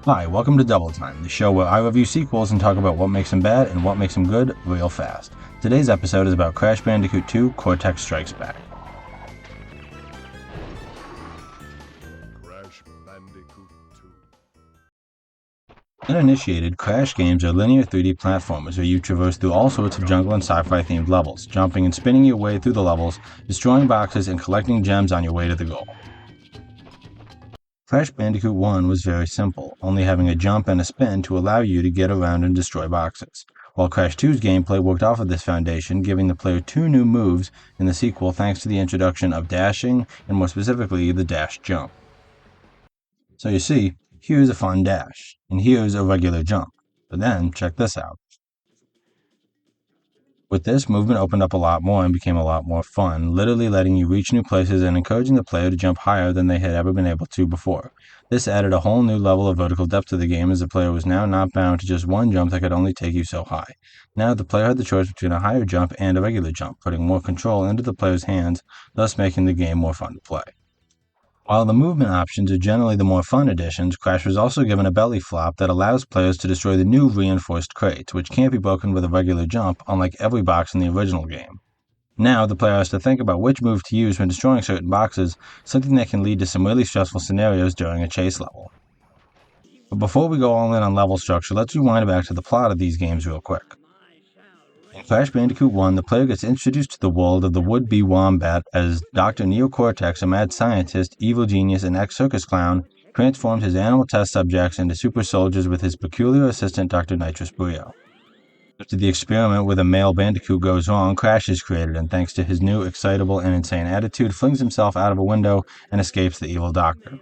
Hi, welcome to DoubleTime, the show where I review sequels and talk about what makes them bad and what makes them good real fast. Today's episode is about Crash Bandicoot 2: Cortex Strikes Back. Crash Bandicoot 2. Uninitiated, Crash games are linear 3D platformers where you traverse through all sorts of jungle and sci-fi themed levels, jumping and spinning your way through the levels, destroying boxes, and collecting gems on your way to the goal. Crash Bandicoot 1 was very simple, only having a jump and a spin to allow you to get around and destroy boxes, while Crash 2's gameplay worked off of this foundation, giving the player two new moves in the sequel thanks to the introduction of dashing, and more specifically, the dash jump. So you see, here's a fun dash, and here's a regular jump, but then check this out. With this, movement opened up a lot more and became a lot more fun, literally letting you reach new places and encouraging the player to jump higher than they had ever been able to before. This added a whole new level of vertical depth to the game, as the player was now not bound to just one jump that could only take you so high. Now the player had the choice between a higher jump and a regular jump, putting more control into the player's hands, thus making the game more fun to play. While the movement options are generally the more fun additions, Crash was also given a belly flop that allows players to destroy the new reinforced crates, which can't be broken with a regular jump, unlike every box in the original game. Now, the player has to think about which move to use when destroying certain boxes, something that can lead to some really stressful scenarios during a chase level. But before we go all in on level structure, let's rewind back to the plot of these games real quick. In Crash Bandicoot 1, the player gets introduced to the world of the would-be wombat as Dr. Neo Cortex, a mad scientist, evil genius, and ex-circus clown, transforms his animal test subjects into super soldiers with his peculiar assistant Dr. Nitrous Brio. After the experiment with a male Bandicoot goes wrong, Crash is created, and thanks to his new, excitable, and insane attitude, flings himself out of a window and escapes the evil doctor.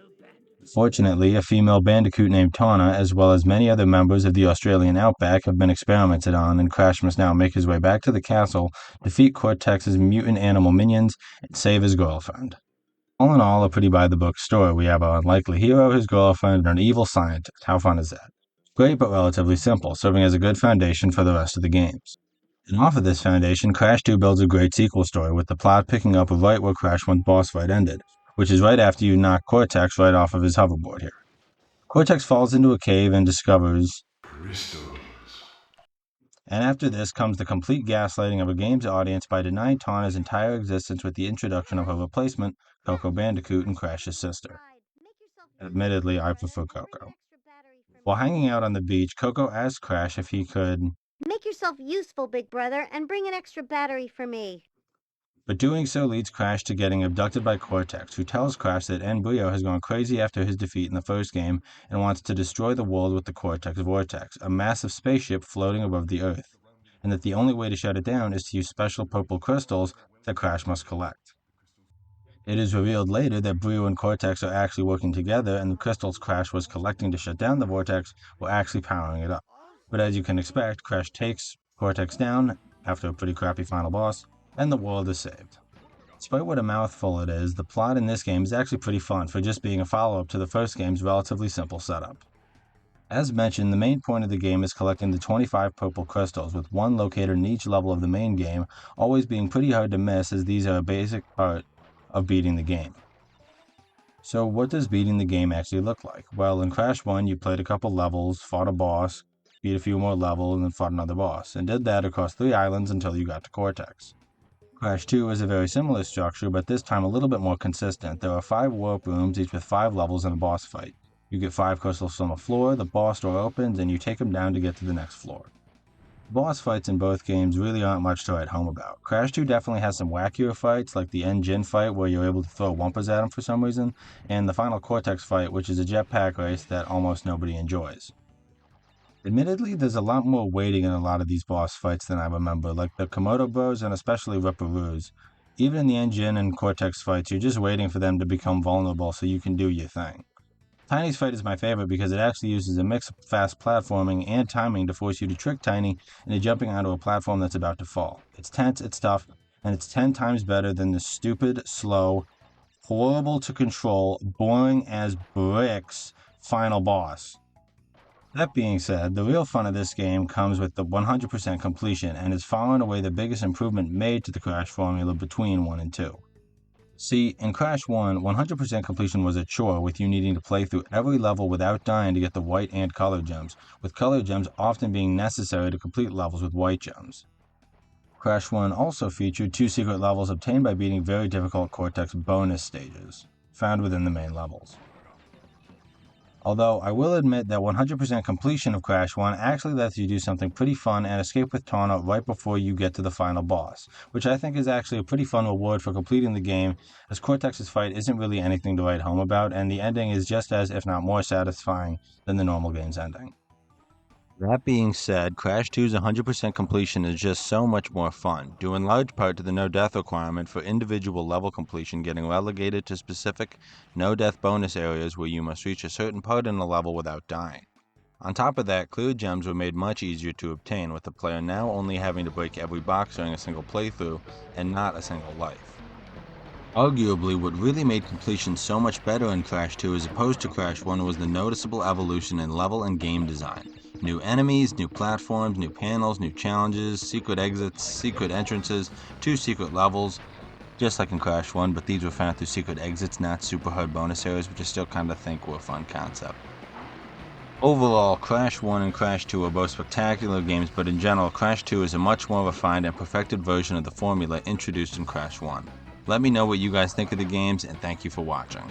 Fortunately, a female Bandicoot named Tawna, as well as many other members of the Australian outback, have been experimented on, and Crash must now make his way back to the castle, defeat Cortex's mutant animal minions, and save his girlfriend. All in all, a pretty by-the-book story. We have our unlikely hero, his girlfriend, and an evil scientist. How fun is that? Great, but relatively simple, serving as a good foundation for the rest of the games. And off of this foundation, Crash 2 builds a great sequel story, with the plot picking up right where Crash 1's boss fight ended, which is right after you knock Cortex right off of his hoverboard here. Cortex falls into a cave and discovers Crystals. And after this comes the complete gaslighting of a game's audience by denying Tawna's entire existence with the introduction of her replacement, Coco Bandicoot, and Crash's sister. Admittedly, I prefer Coco. While hanging out on the beach, Coco asks Crash if he could Make yourself useful, big brother, and bring an extra battery for me. But doing so leads Crash to getting abducted by Cortex, who tells Crash that Brio has gone crazy after his defeat in the first game and wants to destroy the world with the Cortex Vortex, a massive spaceship floating above the Earth, and that the only way to shut it down is to use special purple crystals that Crash must collect. It is revealed later that Brio and Cortex are actually working together, and the crystals Crash was collecting to shut down the Vortex were actually powering it up. But as you can expect, Crash takes Cortex down after a pretty crappy final boss, and the world is saved. Despite what a mouthful it is, the plot in this game is actually pretty fun for just being a follow-up to the first game's relatively simple setup. As mentioned, the main point of the game is collecting the 25 purple crystals, with one located in each level of the main game, always being pretty hard to miss as these are a basic part of beating the game. So what does beating the game actually look like? Well, in Crash 1, you played a couple levels, fought a boss, beat a few more levels, and then fought another boss, and did that across 3 islands until you got to Cortex. Crash 2 is a very similar structure, but this time a little bit more consistent. There are 5 warp rooms, each with 5 levels and a boss fight. You get 5 crystals from a floor, the boss door opens, and you take them down to get to the next floor. Boss fights in both games really aren't much to write home about. Crash 2 definitely has some wackier fights, like the engine fight where you're able to throw Wumpers at them for some reason, and the final Cortex fight, which is a jetpack race that almost nobody enjoys. Admittedly, there's a lot more waiting in a lot of these boss fights than I remember, like the Komodo Bros and especially Ripperoos. Even in the engine and Cortex fights, you're just waiting for them to become vulnerable so you can do your thing. Tiny's fight is my favorite because it actually uses a mix of fast platforming and timing to force you to trick Tiny into jumping onto a platform that's about to fall. It's tense, it's tough, and it's 10 times better than the stupid, slow, horrible to control, boring as bricks final boss. That being said, the real fun of this game comes with the 100% completion and is far and away the biggest improvement made to the Crash formula between 1 and 2. See, in Crash 1, 100% completion was a chore, with you needing to play through every level without dying to get the white and color gems, with color gems often being necessary to complete levels with white gems. Crash 1 also featured 2 secret levels obtained by beating very difficult Cortex bonus stages, found within the main levels. Although I will admit that 100% completion of Crash 1 actually lets you do something pretty fun and escape with Tawna right before you get to the final boss, which I think is actually a pretty fun reward for completing the game, as Cortex's fight isn't really anything to write home about, and the ending is just as, if not more satisfying than the normal game's ending. That being said, Crash 2's 100% completion is just so much more fun, due in large part to the no-death requirement for individual level completion getting relegated to specific no-death bonus areas where you must reach a certain part in a level without dying. On top of that, clear gems were made much easier to obtain, with the player now only having to break every box during a single playthrough, and not a single life. Arguably, what really made completion so much better in Crash 2 as opposed to Crash 1 was the noticeable evolution in level and game design. New enemies, new platforms, new panels, new challenges, secret exits, secret entrances, 2 secret levels, just like in Crash 1, but these were found through secret exits, not super hard bonus areas, which I still kinda think were a fun concept. Overall, Crash 1 and Crash 2 are both spectacular games, but in general, Crash 2 is a much more refined and perfected version of the formula introduced in Crash 1. Let me know what you guys think of the games, and thank you for watching.